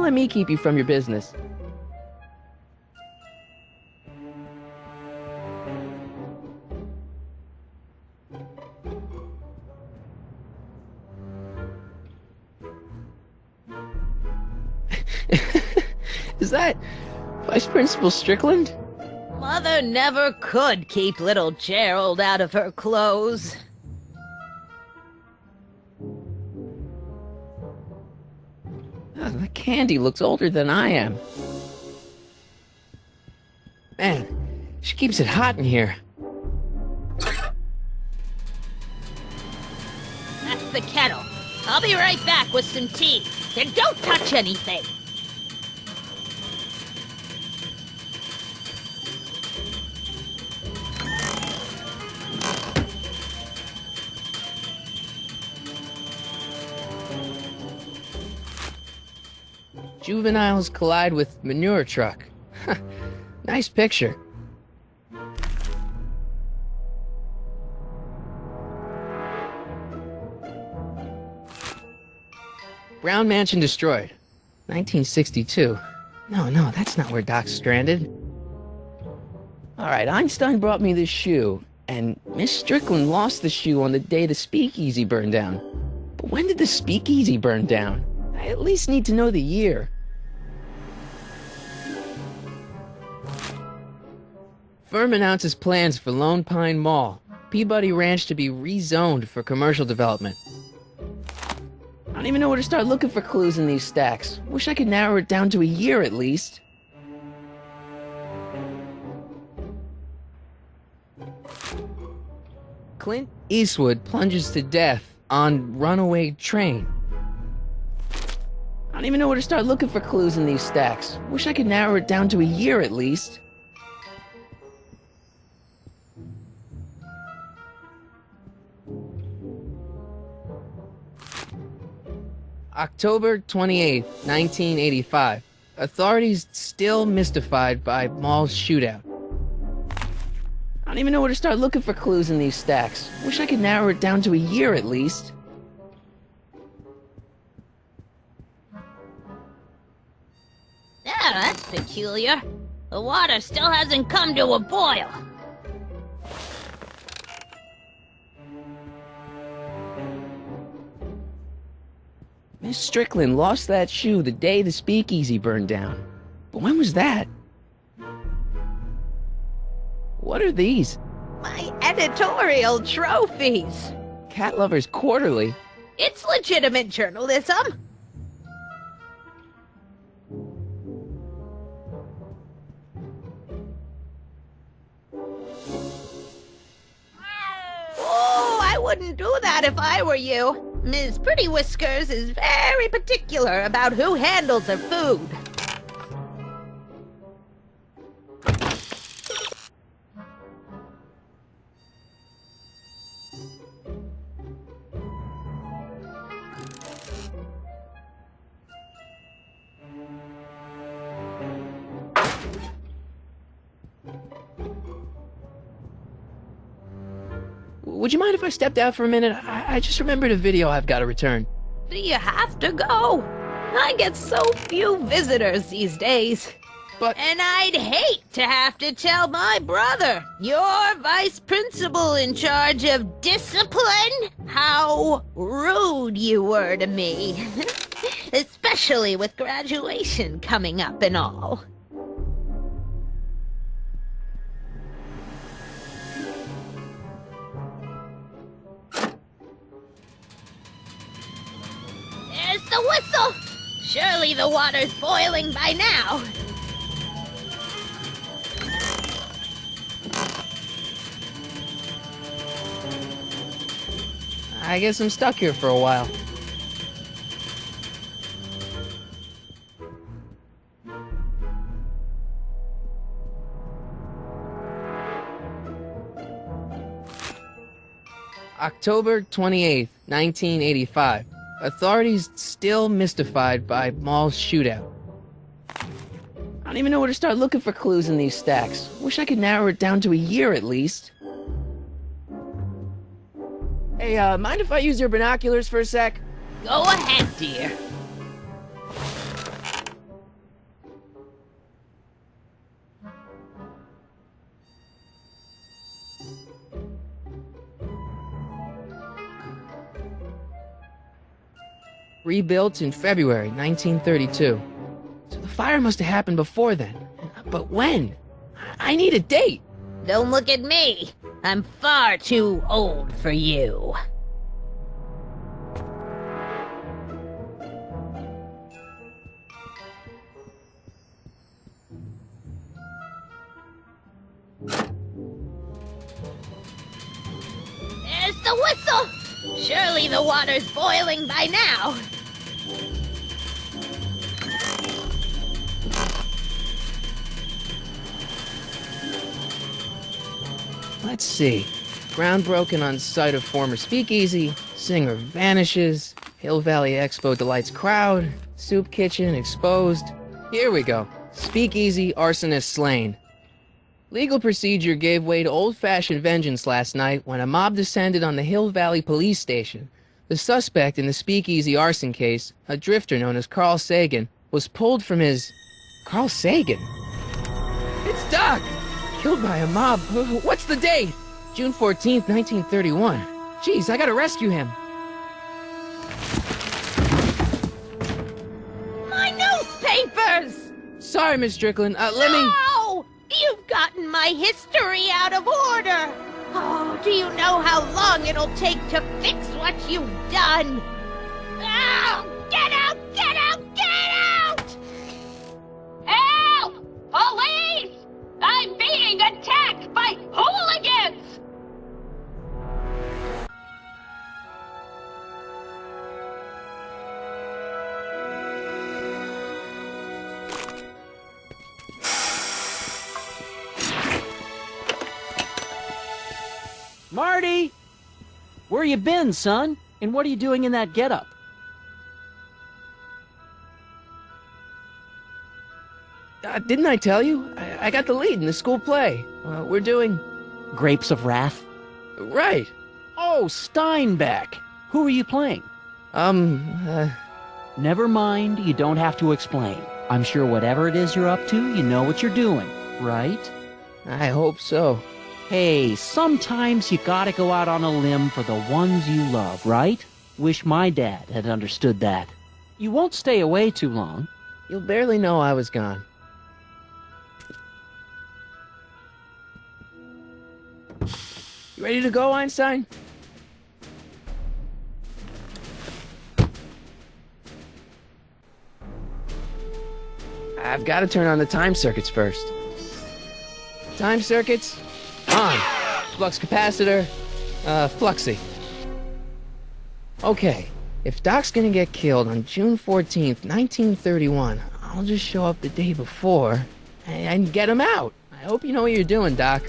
let me keep you from your business. Is that Vice Principal Strickland? Mother never could keep little Gerald out of her clothes. Oh, the candy looks older than I am. Man, she keeps it hot in here. That's the kettle. I'll be right back with some tea. And don't touch anything. Juveniles collide with manure truck. Nice picture. Brown Mansion destroyed. 1962. No, that's not where Doc's stranded. Alright, Einstein brought me this shoe, and Miss Strickland lost the shoe on the day the speakeasy burned down. But when did the speakeasy burn down? I at least need to know the year. Firm announces plans for Lone Pine Mall, Peabody Ranch to be rezoned for commercial development. I don't even know where to start looking for clues in these stacks. Wish I could narrow it down to a year at least. Clint Eastwood plunges to death on runaway train. I don't even know where to start looking for clues in these stacks. Wish I could narrow it down to a year at least. October 28th, 1985. Authorities still mystified by mall shootout. I don't even know where to start looking for clues in these stacks. Wish I could narrow it down to a year at least. Yeah, that's peculiar. The water still hasn't come to a boil. Miss Strickland lost that shoe the day the speakeasy burned down. But when was that? What are these? My editorial trophies. Cat Lovers Quarterly? It's legitimate journalism. Oh, I wouldn't do that if I were you. Ms. Pretty Whiskers is very particular about who handles her food. Would you mind if I stepped out for a minute? I just remembered a video I've got to return. Do you have to go? I get so few visitors these days. But... And I'd hate to have to tell my brother, your vice principal in charge of discipline, how rude you were to me. Especially with graduation coming up and all. There's the whistle! Surely the water's boiling by now. I guess I'm stuck here for a while. October 28th, 1985. Authorities still mystified by mall shootout. I don't even know where to start looking for clues in these stacks. Wish I could narrow it down to a year at least. Hey, mind if I use your binoculars for a sec? Go ahead, dear. rebuilt in February 1932. So the fire must have happened before then. But when? I need a date. Don't look at me. I'm far too old for you. There's the whistle! Surely the water's boiling by now. Let's see. Ground broken on site of former speakeasy. Singer vanishes. Hill Valley Expo delights crowd. Soup kitchen exposed. Here we go. Speakeasy arsonist slain. Legal procedure gave way to old-fashioned vengeance last night when a mob descended on the Hill Valley police station. The suspect in the speakeasy arson case, a drifter known as Carl Sagan, was pulled from his... Carl Sagan? It's Doc! Killed by a mob. What's the date? June 14th, 1931. Jeez, I gotta rescue him. My newspapers! Sorry, Miss Strickland. Let me... No! You've gotten my history out of order! Oh, do you know how long it'll take to fix what you've done? Oh, get out! Get out! Get out! Help! Police! I'm being attacked by hooligans! Marty! Where you been, son? And what are you doing in that getup? Didn't I tell you? I got the lead in the school play. We're doing... Grapes of Wrath? Right. Oh, Steinbeck! Who are you playing? Never mind, you don't have to explain. I'm sure whatever it is you're up to, you know what you're doing, right? I hope so. Hey, sometimes you gotta go out on a limb for the ones you love, right? Wish my dad had understood that. You won't stay away too long. You'll barely know I was gone. You ready to go, Einstein? I've got to turn on the time circuits first. Time circuits, on. Flux capacitor, fluxy. Okay, if Doc's gonna get killed on June 14th, 1931, I'll just show up the day before and get him out. I hope you know what you're doing, Doc.